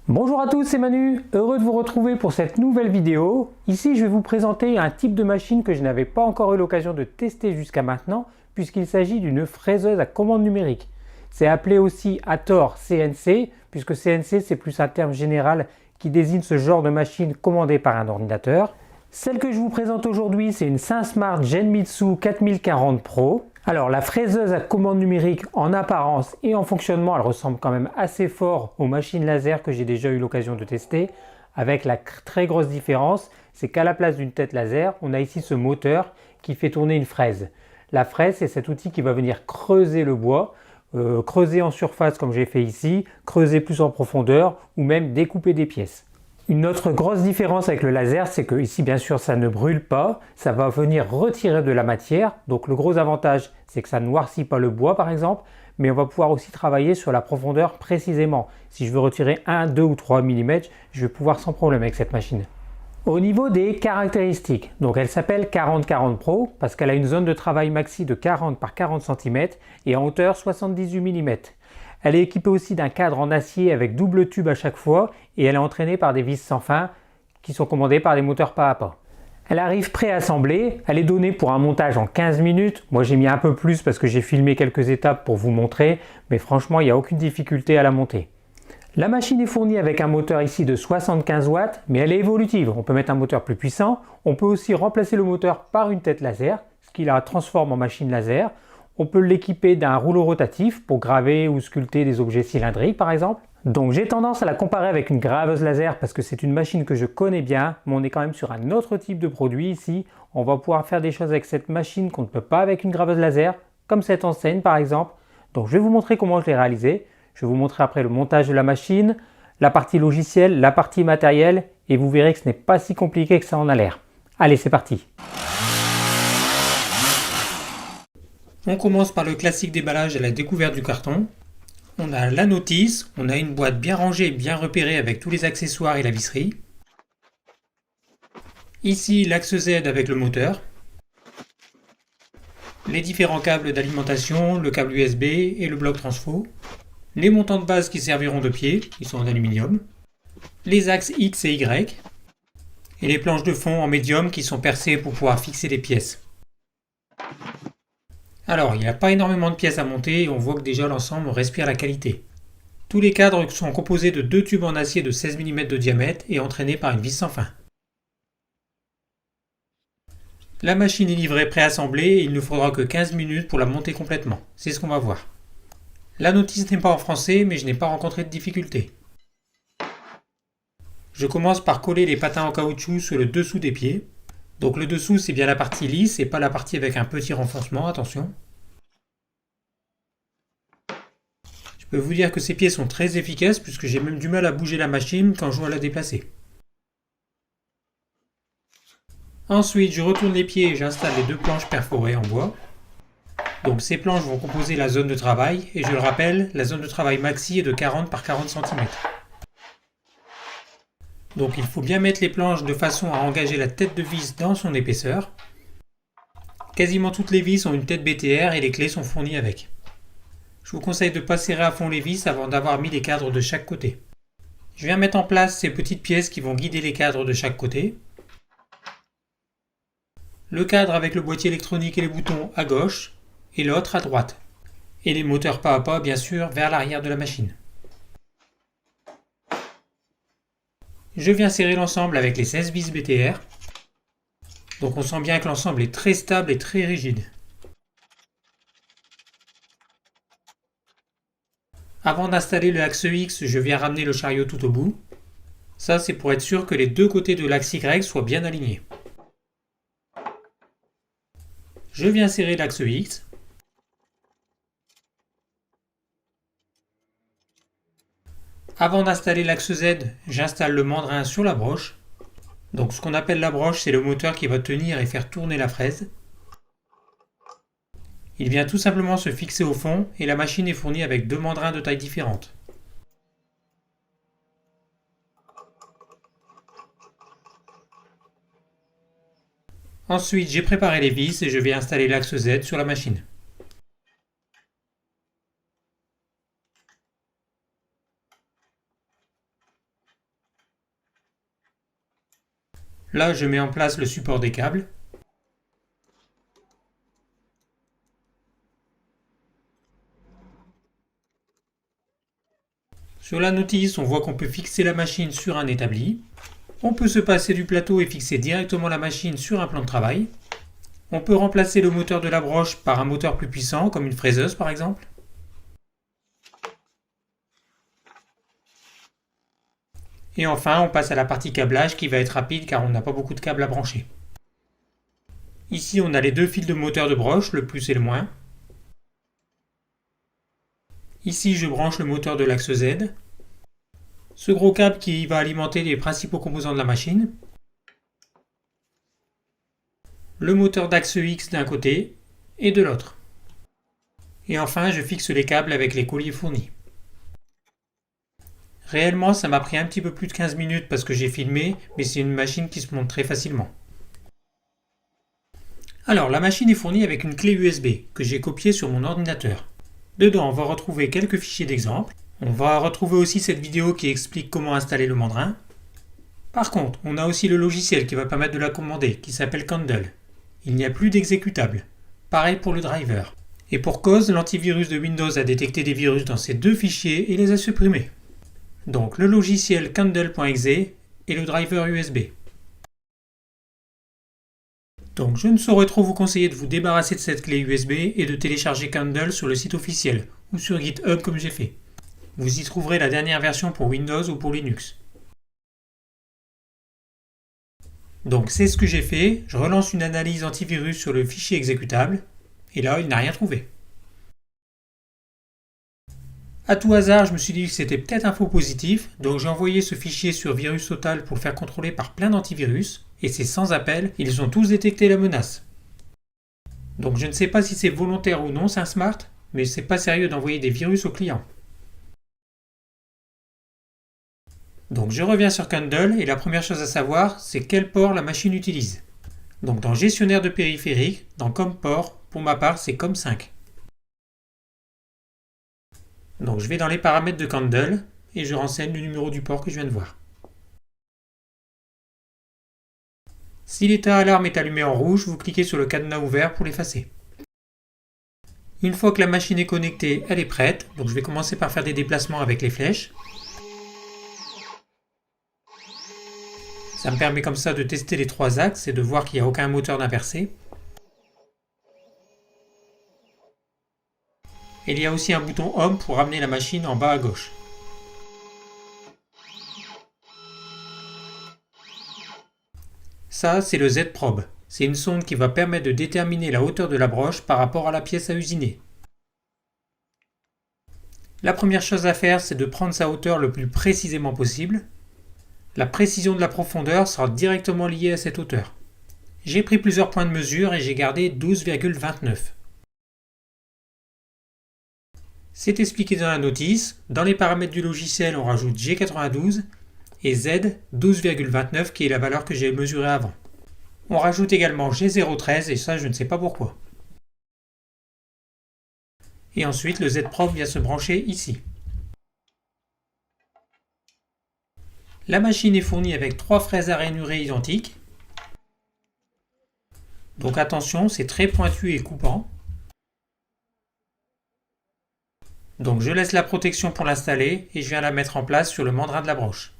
Bonjour à tous, c'est Manu, heureux de vous retrouver pour cette nouvelle vidéo. Ici je vais vous présenter un type de machine que je n'avais pas encore eu l'occasion de tester jusqu'à maintenant puisqu'il s'agit d'une fraiseuse à commande numérique. C'est appelé aussi à tort CNC puisque CNC c'est plus un terme général qui désigne ce genre de machine commandée par un ordinateur. Celle que je vous présente aujourd'hui c'est une SainSmart Genmitsu 4040 Pro. Alors la fraiseuse à commande numérique en apparence et en fonctionnement elle ressemble quand même assez fort aux machines laser que j'ai déjà eu l'occasion de tester, avec la très grosse différence c'est qu'à la place d'une tête laser on a ici ce moteur qui fait tourner une fraise. La fraise c'est cet outil qui va venir creuser le bois, creuser en surface comme j'ai fait ici, creuser plus en profondeur ou même découper des pièces. Une autre grosse différence avec le laser, c'est que ici bien sûr ça ne brûle pas, ça va venir retirer de la matière, donc le gros avantage c'est que ça ne noircit pas le bois par exemple, mais on va pouvoir aussi travailler sur la profondeur précisément. Si je veux retirer 1, 2 ou 3 mm, je vais pouvoir sans problème avec cette machine. Au niveau des caractéristiques, donc elle s'appelle 4040 Pro parce qu'elle a une zone de travail maxi de 40 par 40 cm et en hauteur 78 mm. Elle est équipée aussi d'un cadre en acier avec double tube à chaque fois et elle est entraînée par des vis sans fin qui sont commandées par des moteurs pas à pas. Elle arrive préassemblée, elle est donnée pour un montage en 15 minutes. Moi j'ai mis un peu plus parce que j'ai filmé quelques étapes pour vous montrer, mais franchement il n'y a aucune difficulté à la monter. La machine est fournie avec un moteur ici de 75 watts, mais elle est évolutive. On peut mettre un moteur plus puissant, on peut aussi remplacer le moteur par une tête laser, ce qui la transforme en machine laser. On peut l'équiper d'un rouleau rotatif pour graver ou sculpter des objets cylindriques par exemple. Donc j'ai tendance à la comparer avec une graveuse laser parce que c'est une machine que je connais bien, mais on est quand même sur un autre type de produit ici. On va pouvoir faire des choses avec cette machine qu'on ne peut pas avec une graveuse laser, comme cette enseigne par exemple. Donc je vais vous montrer comment je l'ai réalisé. Je vais vous montrer après le montage de la machine, la partie logicielle, la partie matérielle, et vous verrez que ce n'est pas si compliqué que ça en a l'air. Allez, c'est parti! On commence par le classique déballage à la découverte du carton. On a la notice, on a une boîte bien rangée et bien repérée avec tous les accessoires et la visserie. Ici l'axe Z avec le moteur. Les différents câbles d'alimentation, le câble USB et le bloc transfo. Les montants de base qui serviront de pied, ils sont en aluminium. Les axes X et Y. Et les planches de fond en médium qui sont percées pour pouvoir fixer les pièces. Alors, il n'y a pas énormément de pièces à monter et on voit que déjà l'ensemble respire la qualité. Tous les cadres sont composés de deux tubes en acier de 16 mm de diamètre et entraînés par une vis sans fin. La machine est livrée préassemblée et il ne faudra que 15 minutes pour la monter complètement. C'est ce qu'on va voir. La notice n'est pas en français mais je n'ai pas rencontré de difficulté. Je commence par coller les patins en caoutchouc sur le dessous des pieds. Donc le dessous c'est bien la partie lisse et pas la partie avec un petit renfoncement, attention. Je peux vous dire que ces pieds sont très efficaces puisque j'ai même du mal à bouger la machine quand je dois la déplacer. Ensuite je retourne les pieds et j'installe les deux planches perforées en bois. Donc ces planches vont composer la zone de travail et je le rappelle, la zone de travail maxi est de 40 par 40 cm. Donc il faut bien mettre les planches de façon à engager la tête de vis dans son épaisseur. Quasiment toutes les vis ont une tête BTR et les clés sont fournies avec. Je vous conseille de ne pas serrer à fond les vis avant d'avoir mis les cadres de chaque côté. Je viens mettre en place ces petites pièces qui vont guider les cadres de chaque côté. Le cadre avec le boîtier électronique et les boutons à gauche et l'autre à droite. Et les moteurs pas à pas bien sûr vers l'arrière de la machine. Je viens serrer l'ensemble avec les 16 vis BTR. Donc on sent bien que l'ensemble est très stable et très rigide. Avant d'installer le axe X, je viens ramener le chariot tout au bout. Ça c'est pour être sûr que les deux côtés de l'axe Y soient bien alignés. Je viens serrer l'axe X. Avant d'installer l'axe Z, j'installe le mandrin sur la broche. Donc ce qu'on appelle la broche, c'est le moteur qui va tenir et faire tourner la fraise. Il vient tout simplement se fixer au fond et la machine est fournie avec deux mandrins de taille différente. Ensuite, j'ai préparé les vis et je vais installer l'axe Z sur la machine. Là, je mets en place le support des câbles. Sur la notice, on voit qu'on peut fixer la machine sur un établi. On peut se passer du plateau et fixer directement la machine sur un plan de travail. On peut remplacer le moteur de la broche par un moteur plus puissant, comme une fraiseuse par exemple. Et enfin, on passe à la partie câblage qui va être rapide car on n'a pas beaucoup de câbles à brancher. Ici, on a les deux fils de moteur de broche, le plus et le moins. Ici, je branche le moteur de l'axe Z. Ce gros câble qui va alimenter les principaux composants de la machine. Le moteur d'axe X d'un côté et de l'autre. Et enfin, je fixe les câbles avec les colliers fournis. Réellement, ça m'a pris un petit peu plus de 15 minutes parce que j'ai filmé, mais c'est une machine qui se monte très facilement. Alors, la machine est fournie avec une clé USB que j'ai copiée sur mon ordinateur. Dedans, on va retrouver quelques fichiers d'exemple. On va retrouver aussi cette vidéo qui explique comment installer le mandrin. Par contre, on a aussi le logiciel qui va permettre de la commander, qui s'appelle Candle. Il n'y a plus d'exécutable. Pareil pour le driver. Et pour cause, l'antivirus de Windows a détecté des virus dans ces deux fichiers et les a supprimés. Donc le logiciel Candle.exe et le driver USB. Donc je ne saurais trop vous conseiller de vous débarrasser de cette clé USB et de télécharger Candle sur le site officiel ou sur GitHub comme j'ai fait. Vous y trouverez la dernière version pour Windows ou pour Linux. Donc c'est ce que j'ai fait, je relance une analyse antivirus sur le fichier exécutable et là il n'a rien trouvé. À tout hasard, je me suis dit que c'était peut-être un faux positif, donc j'ai envoyé ce fichier sur Virus Total pour le faire contrôler par plein d'antivirus, et c'est sans appel, ils ont tous détecté la menace. Donc je ne sais pas si c'est volontaire ou non, c'est un smart, mais c'est pas sérieux d'envoyer des virus aux clients. Donc je reviens sur Candle, et la première chose à savoir, c'est quel port la machine utilise. Donc dans Gestionnaire de périphériques, dans COM port, pour ma part c'est COM5. Donc je vais dans les paramètres de Candle et je renseigne le numéro du port que je viens de voir. Si l'état alarme est allumé en rouge, vous cliquez sur le cadenas ouvert pour l'effacer. Une fois que la machine est connectée, elle est prête. Donc je vais commencer par faire des déplacements avec les flèches. Ça me permet comme ça de tester les trois axes et de voir qu'il n'y a aucun moteur d'inversé. Et il y a aussi un bouton Home pour ramener la machine en bas à gauche. Ça, c'est le Z-Probe. C'est une sonde qui va permettre de déterminer la hauteur de la broche par rapport à la pièce à usiner. La première chose à faire, c'est de prendre sa hauteur le plus précisément possible. La précision de la profondeur sera directement liée à cette hauteur. J'ai pris plusieurs points de mesure et j'ai gardé 12,29. C'est expliqué dans la notice. Dans les paramètres du logiciel, on rajoute G92 et Z 12,29 qui est la valeur que j'ai mesurée avant. On rajoute également G013 et ça je ne sais pas pourquoi. Et ensuite le Z-Probe vient se brancher ici. La machine est fournie avec 3 fraises à rainurés identiques. Donc attention, c'est très pointu et coupant. Donc je laisse la protection pour l'installer et je viens la mettre en place sur le mandrin de la broche.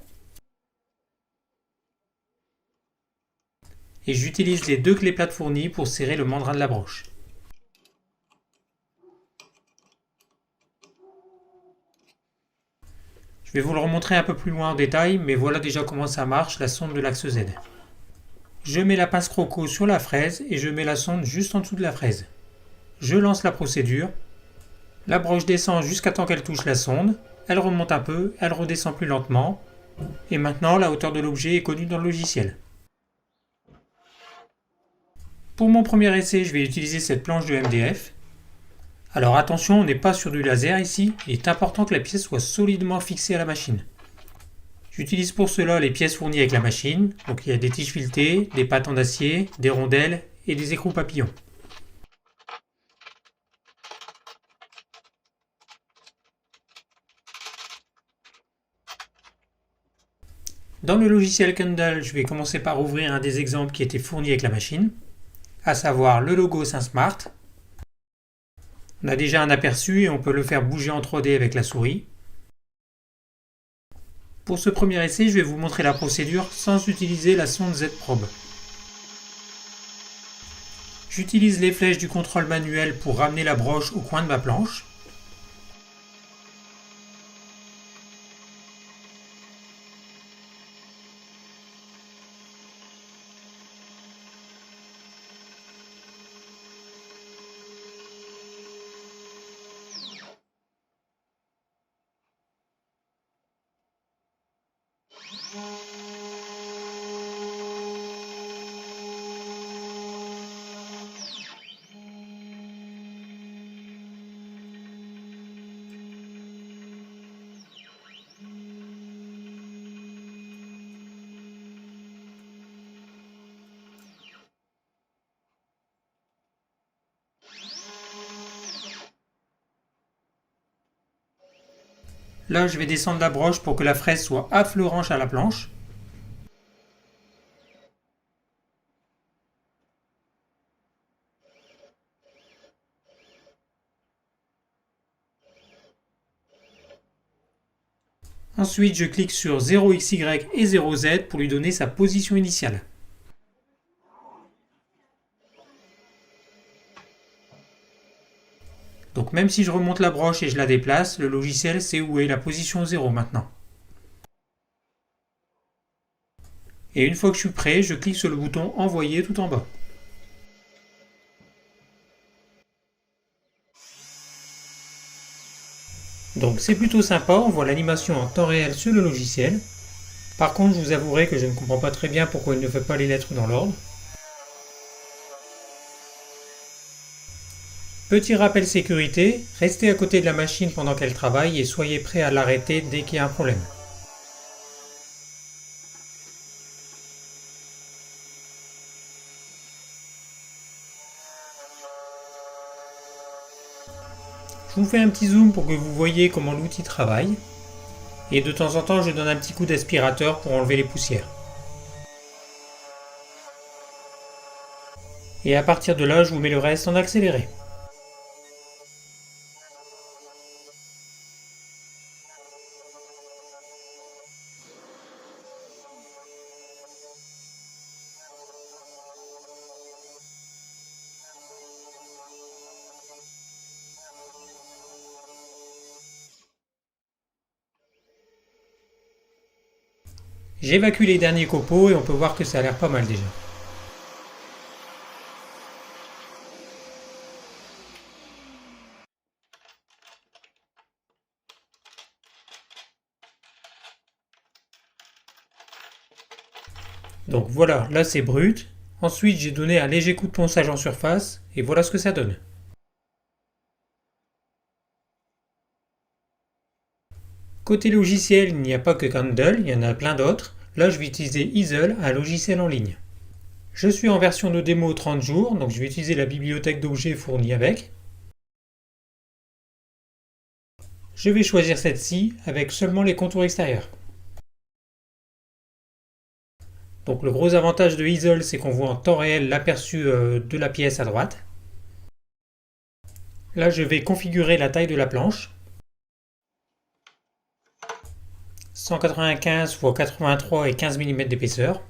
Et j'utilise les deux clés plates fournies pour serrer le mandrin de la broche. Je vais vous le remontrer un peu plus loin en détail, mais voilà déjà comment ça marche, la sonde de l'axe Z. Je mets la pince croco sur la fraise et je mets la sonde juste en dessous de la fraise. Je lance la procédure. La broche descend jusqu'à temps qu'elle touche la sonde. Elle remonte un peu, elle redescend plus lentement. Et maintenant, la hauteur de l'objet est connue dans le logiciel. Pour mon premier essai, je vais utiliser cette planche de MDF. Alors attention, on n'est pas sur du laser ici. Il est important que la pièce soit solidement fixée à la machine. J'utilise pour cela les pièces fournies avec la machine. Donc il y a des tiges filetées, des pattes en acier, des rondelles et des écrous papillons. Dans le logiciel Candle, je vais commencer par ouvrir un des exemples qui était fourni avec la machine, à savoir le logo SainSmart. On a déjà un aperçu et on peut le faire bouger en 3D avec la souris. Pour ce premier essai, je vais vous montrer la procédure sans utiliser la sonde Z-Probe. J'utilise les flèches du contrôle manuel pour ramener la broche au coin de ma planche. Là, je vais descendre la broche pour que la fraise soit affleurante à la planche. Ensuite, je clique sur 0xy et 0z pour lui donner sa position initiale. Donc même si je remonte la broche et je la déplace, le logiciel sait où est la position 0 maintenant. Et une fois que je suis prêt, je clique sur le bouton Envoyer tout en bas. Donc c'est plutôt sympa, on voit l'animation en temps réel sur le logiciel. Par contre, je vous avouerai que je ne comprends pas très bien pourquoi il ne fait pas les lettres dans l'ordre. Petit rappel sécurité, restez à côté de la machine pendant qu'elle travaille et soyez prêt à l'arrêter dès qu'il y a un problème. Je vous fais un petit zoom pour que vous voyez comment l'outil travaille. Et de temps en temps, je donne un petit coup d'aspirateur pour enlever les poussières. Et à partir de là, je vous mets le reste en accéléré. J'évacue les derniers copeaux et on peut voir que ça a l'air pas mal déjà. Donc voilà, là c'est brut. Ensuite j'ai donné un léger coup de ponçage en surface et voilà ce que ça donne. Côté logiciel, il n'y a pas que Candle, il y en a plein d'autres. Là je vais utiliser Easel, un logiciel en ligne. Je suis en version de démo 30 jours, donc je vais utiliser la bibliothèque d'objets fournie avec. Je vais choisir celle-ci avec seulement les contours extérieurs. Donc le gros avantage de Easel, c'est qu'on voit en temps réel l'aperçu de la pièce à droite. Là je vais configurer la taille de la planche. 195 x 83 et 15 mm d'épaisseur.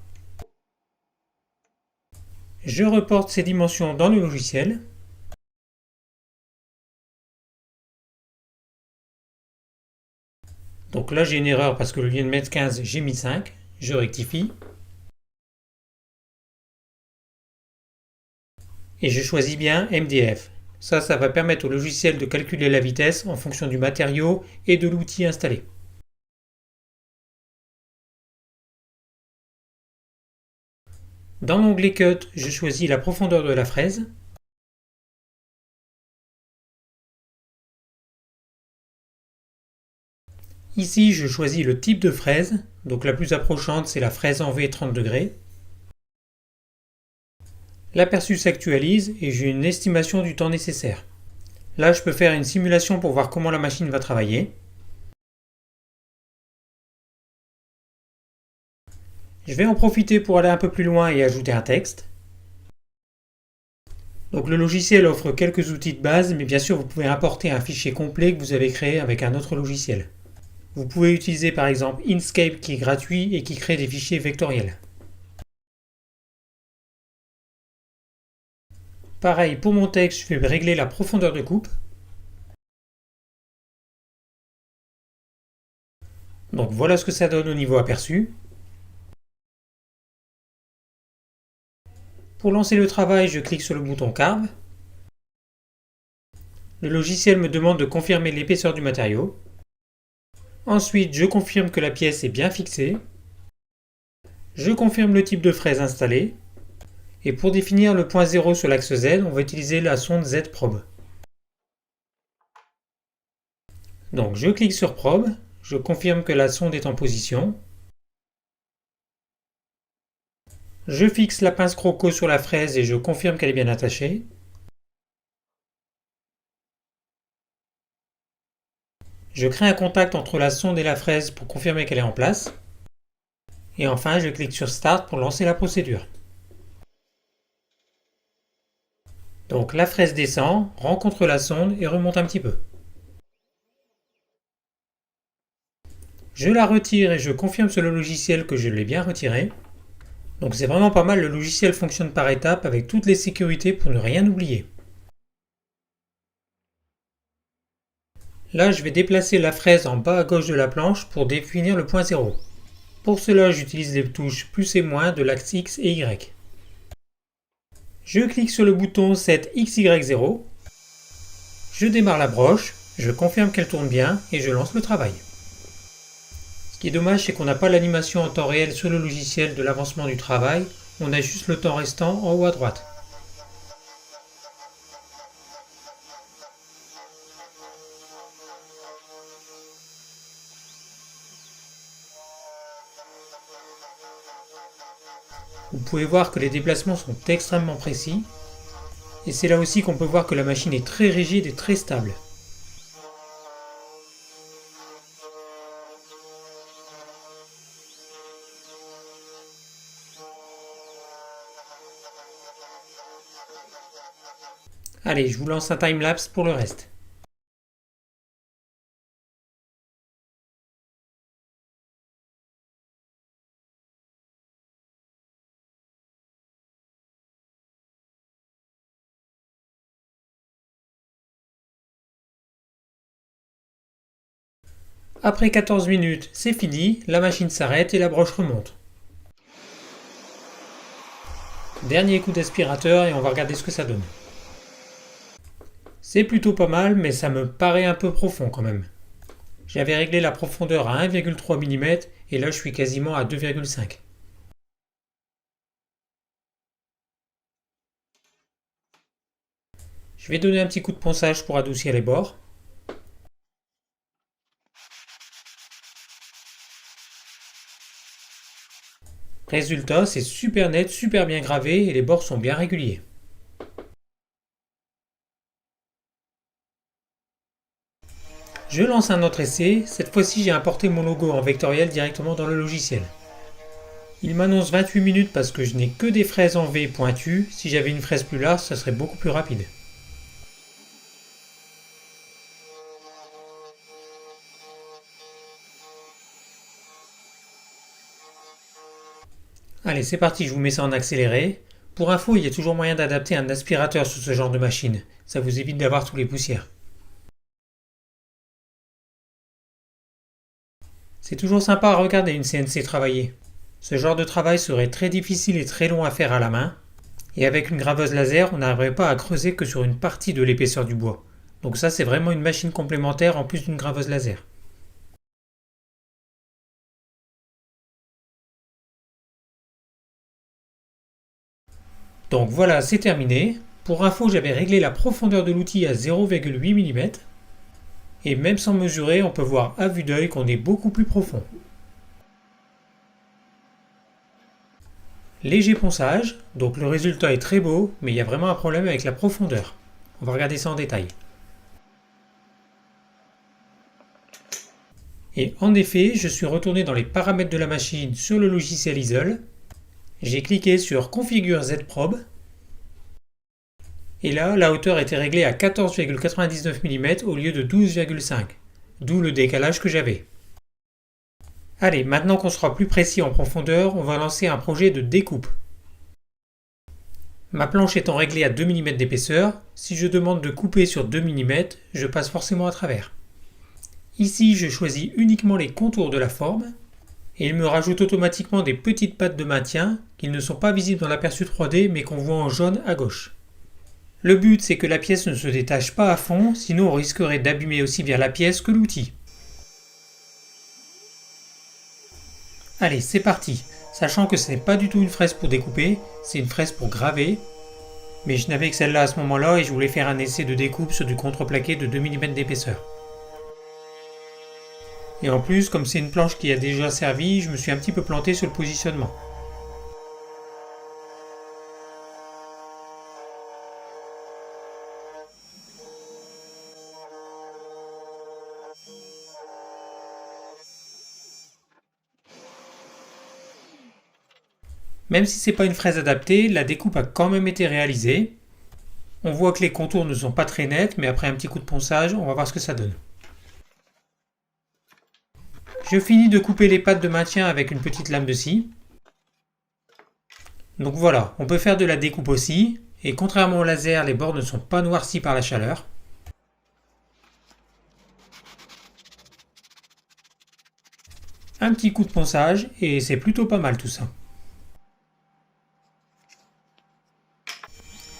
Je reporte ces dimensions dans le logiciel. Donc là j'ai une erreur parce que le lieu de mètre 15 j'ai mis 5. Je rectifie. Et je choisis bien MDF. Ça va permettre au logiciel de calculer la vitesse en fonction du matériau et de l'outil installé. Dans l'onglet Cut, je choisis la profondeur de la fraise. Ici, je choisis le type de fraise. Donc la plus approchante, c'est la fraise en V 30 degrés. L'aperçu s'actualise et j'ai une estimation du temps nécessaire. Là, je peux faire une simulation pour voir comment la machine va travailler. Je vais en profiter pour aller un peu plus loin et ajouter un texte. Donc le logiciel offre quelques outils de base, mais bien sûr vous pouvez importer un fichier complet que vous avez créé avec un autre logiciel. Vous pouvez utiliser par exemple Inkscape qui est gratuit et qui crée des fichiers vectoriels. Pareil, pour mon texte, je vais régler la profondeur de coupe. Donc voilà ce que ça donne au niveau aperçu. Pour lancer le travail, je clique sur le bouton Carve. Le logiciel me demande de confirmer l'épaisseur du matériau. Ensuite, je confirme que la pièce est bien fixée. Je confirme le type de fraise installée. Et pour définir le point 0 sur l'axe Z, on va utiliser la sonde Z-Probe. Donc je clique sur Probe, je confirme que la sonde est en position. Je fixe la pince croco sur la fraise et je confirme qu'elle est bien attachée. Je crée un contact entre la sonde et la fraise pour confirmer qu'elle est en place. Et enfin, je clique sur Start pour lancer la procédure. Donc la fraise descend, rencontre la sonde et remonte un petit peu. Je la retire et je confirme sur le logiciel que je l'ai bien retirée. Donc c'est vraiment pas mal, le logiciel fonctionne par étapes avec toutes les sécurités pour ne rien oublier. Là, je vais déplacer la fraise en bas à gauche de la planche pour définir le point 0. Pour cela, j'utilise les touches plus et moins de l'axe X et Y. Je clique sur le bouton Set XY0. Je démarre la broche, je confirme qu'elle tourne bien et je lance le travail. Ce qui est dommage, c'est qu'on n'a pas l'animation en temps réel sur le logiciel de l'avancement du travail, on a juste le temps restant en haut à droite. Vous pouvez voir que les déplacements sont extrêmement précis, et c'est là aussi qu'on peut voir que la machine est très rigide et très stable. Allez, je vous lance un timelapse pour le reste. Après 14 minutes, c'est fini, la machine s'arrête et la broche remonte. Dernier coup d'aspirateur et on va regarder ce que ça donne. C'est plutôt pas mal, mais ça me paraît un peu profond quand même. J'avais réglé la profondeur à 1,3 mm et là je suis quasiment à 2,5. Je vais donner un petit coup de ponçage pour adoucir les bords. Résultat, c'est super net, super bien gravé et les bords sont bien réguliers. Je lance un autre essai, cette fois-ci j'ai importé mon logo en vectoriel directement dans le logiciel. Il m'annonce 28 minutes parce que je n'ai que des fraises en V pointues, si j'avais une fraise plus large ça serait beaucoup plus rapide. Allez c'est parti, je vous mets ça en accéléré. Pour info, il y a toujours moyen d'adapter un aspirateur sur ce genre de machine, ça vous évite d'avoir tous les poussières. C'est toujours sympa à regarder une CNC travailler. Ce genre de travail serait très difficile et très long à faire à la main, et avec une graveuse laser, on n'arriverait pas à creuser que sur une partie de l'épaisseur du bois. Donc ça, c'est vraiment une machine complémentaire en plus d'une graveuse laser. Donc voilà, c'est terminé. Pour info, j'avais réglé la profondeur de l'outil à 0,8 mm, et même sans mesurer, on peut voir à vue d'œil qu'on est beaucoup plus profond. Léger ponçage, donc le résultat est très beau, mais il y a vraiment un problème avec la profondeur. On va regarder ça en détail. Et en effet, je suis retourné dans les paramètres de la machine sur le logiciel Easel. J'ai cliqué sur Configure Z-Probe. Et là, la hauteur était réglée à 14,99 mm au lieu de 12,5, d'où le décalage que j'avais. Allez, maintenant qu'on sera plus précis en profondeur, on va lancer un projet de découpe. Ma planche étant réglée à 2 mm d'épaisseur, si je demande de couper sur 2 mm, je passe forcément à travers. Ici, je choisis uniquement les contours de la forme, et il me rajoute automatiquement des petites pattes de maintien qui ne sont pas visibles dans l'aperçu 3D mais qu'on voit en jaune à gauche. Le but, c'est que la pièce ne se détache pas à fond, sinon on risquerait d'abîmer aussi bien la pièce que l'outil. Allez, c'est parti. Sachant que ce n'est pas du tout une fraise pour découper, c'est une fraise pour graver. Mais je n'avais que celle-là à ce moment-là et je voulais faire un essai de découpe sur du contreplaqué de 2 mm d'épaisseur. Et en plus, comme c'est une planche qui a déjà servi, je me suis un petit peu planté sur le positionnement. Même si c'est pas une fraise adaptée, la découpe a quand même été réalisée. On voit que les contours ne sont pas très nets, mais après un petit coup de ponçage, on va voir ce que ça donne. Je finis de couper les pattes de maintien avec une petite lame de scie. Donc voilà, on peut faire de la découpe aussi, et contrairement au laser, les bords ne sont pas noircis par la chaleur. Un petit coup de ponçage, et c'est plutôt pas mal tout ça.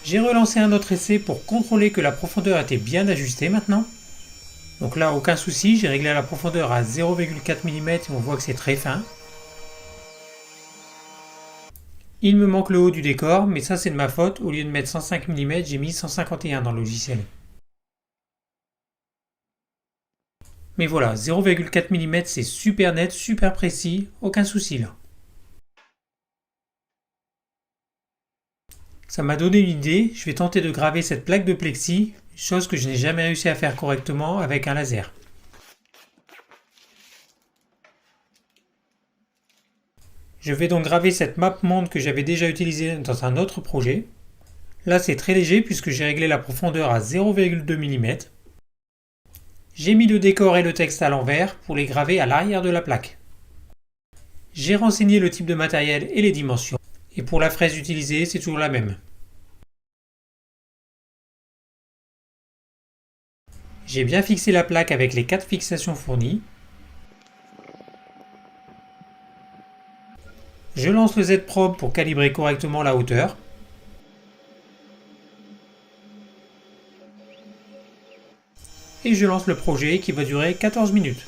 J'ai relancé un autre essai pour contrôler que la profondeur était bien ajustée maintenant. Donc là, aucun souci, j'ai réglé la profondeur à 0,4 mm et on voit que c'est très fin. Il me manque le haut du décor, mais ça c'est de ma faute, au lieu de mettre 105 mm, j'ai mis 151 dans le logiciel. Mais voilà, 0,4 mm c'est super net, super précis, aucun souci là. Ça m'a donné une idée, je vais tenter de graver cette plaque de plexi, chose que je n'ai jamais réussi à faire correctement avec un laser. Je vais donc graver cette map monde que j'avais déjà utilisée dans un autre projet. Là c'est très léger puisque j'ai réglé la profondeur à 0,2 mm. J'ai mis le décor et le texte à l'envers pour les graver à l'arrière de la plaque. J'ai renseigné le type de matériel et les dimensions. Et pour la fraise utilisée, c'est toujours la même. J'ai bien fixé la plaque avec les 4 fixations fournies. Je lance le Z-Probe pour calibrer correctement la hauteur. Et je lance le projet qui va durer 14 minutes.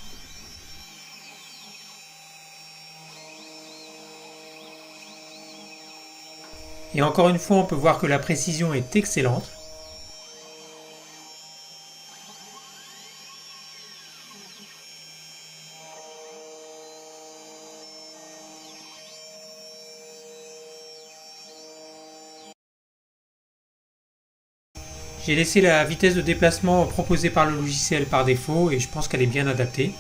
Et encore une fois, on peut voir que la précision est excellente. J'ai laissé la vitesse de déplacement proposée par le logiciel par défaut et je pense qu'elle est bien adaptée.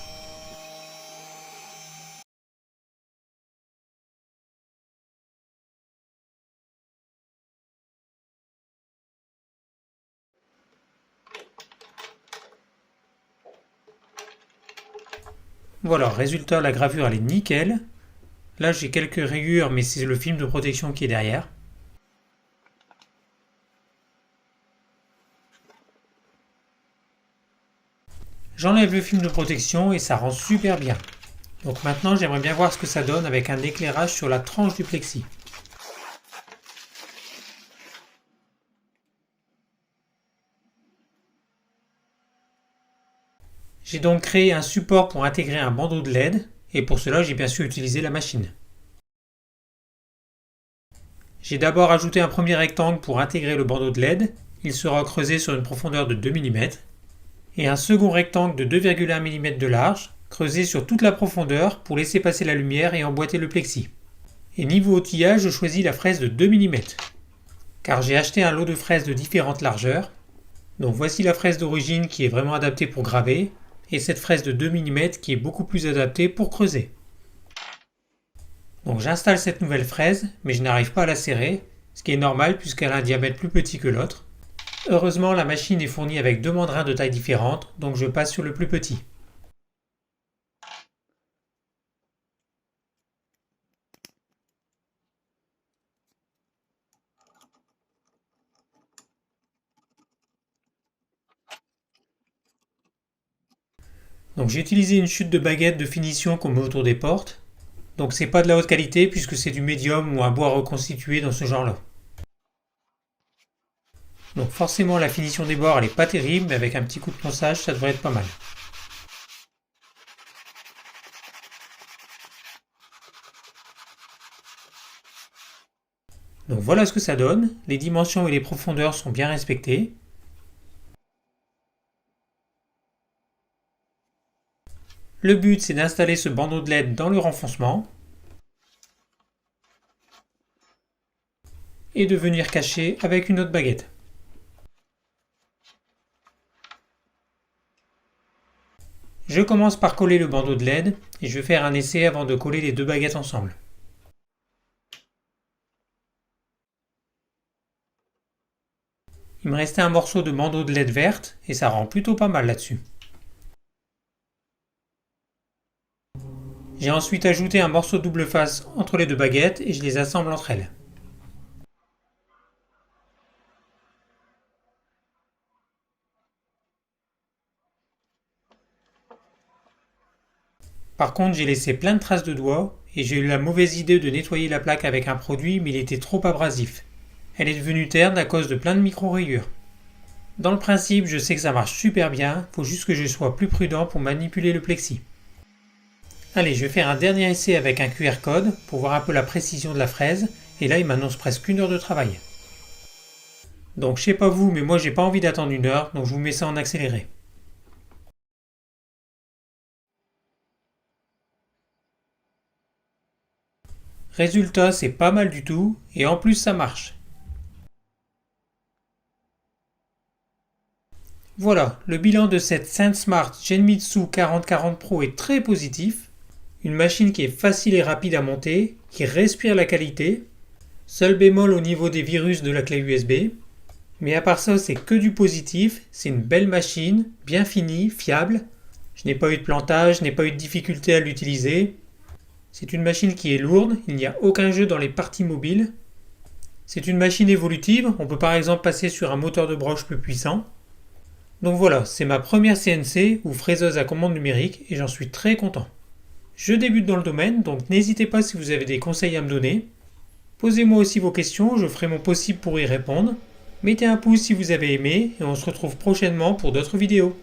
Voilà, résultat, la gravure elle est nickel. Là j'ai quelques rayures mais c'est le film de protection qui est derrière. J'enlève le film de protection et ça rend super bien. Donc maintenant j'aimerais bien voir ce que ça donne avec un éclairage sur la tranche du plexi. J'ai donc créé un support pour intégrer un bandeau de LED et pour cela j'ai bien sûr utilisé la machine. J'ai d'abord ajouté un premier rectangle pour intégrer le bandeau de LED. Il sera creusé sur une profondeur de 2 mm. Et un second rectangle de 2,1 mm de large, creusé sur toute la profondeur pour laisser passer la lumière et emboîter le plexi. Et niveau outillage, je choisis la fraise de 2 mm. Car j'ai acheté un lot de fraises de différentes largeurs. Donc voici la fraise d'origine qui est vraiment adaptée pour graver. et cette fraise de 2 mm qui est beaucoup plus adaptée pour creuser. Donc j'installe cette nouvelle fraise, mais je n'arrive pas à la serrer, ce qui est normal puisqu'elle a un diamètre plus petit que l'autre. Heureusement, la machine est fournie avec 2 mandrins de taille différente, donc je passe sur le plus petit. Donc j'ai utilisé une chute de baguette de finition qu'on met autour des portes. Donc c'est pas de la haute qualité puisque c'est du médium ou un bois reconstitué dans ce genre-là. Donc forcément la finition des bords elle est pas terrible, mais avec un petit coup de ponçage ça devrait être pas mal. Donc voilà ce que ça donne, les dimensions et les profondeurs sont bien respectées. Le but c'est d'installer ce bandeau de LED dans le renfoncement et de venir cacher avec une autre baguette. Je commence par coller le bandeau de LED et je vais faire un essai avant de coller les deux baguettes ensemble. Il me restait un morceau de bandeau de LED verte et ça rend plutôt pas mal là-dessus. J'ai ensuite ajouté un morceau de double face entre les deux baguettes et je les assemble entre elles. Par contre, j'ai laissé plein de traces de doigts et j'ai eu la mauvaise idée de nettoyer la plaque avec un produit mais il était trop abrasif. Elle est devenue terne à cause de plein de micro-rayures. Dans le principe, je sais que ça marche super bien, faut juste que je sois plus prudent pour manipuler le plexi. Allez, je vais faire un dernier essai avec un QR code pour voir un peu la précision de la fraise, et là il m'annonce presque 1 heure de travail. Donc je sais pas vous, mais moi j'ai pas envie d'attendre 1 heure, donc je vous mets ça en accéléré. Résultat, c'est pas mal du tout, et en plus ça marche. Voilà, le bilan de cette SenseSmart Genmitsu 4040 Pro est très positif. Une machine qui est facile et rapide à monter, qui respire la qualité. Seul bémol au niveau des virus de la clé USB. Mais à part ça, c'est que du positif. C'est une belle machine, bien finie, fiable. Je n'ai pas eu de plantage, je n'ai pas eu de difficulté à l'utiliser. C'est une machine qui est lourde, il n'y a aucun jeu dans les parties mobiles. C'est une machine évolutive, on peut par exemple passer sur un moteur de broche plus puissant. Donc voilà, c'est ma première CNC ou fraiseuse à commande numérique et j'en suis très content. Je débute dans le domaine, donc n'hésitez pas si vous avez des conseils à me donner. Posez-moi aussi vos questions, je ferai mon possible pour y répondre. Mettez un pouce si vous avez aimé et on se retrouve prochainement pour d'autres vidéos.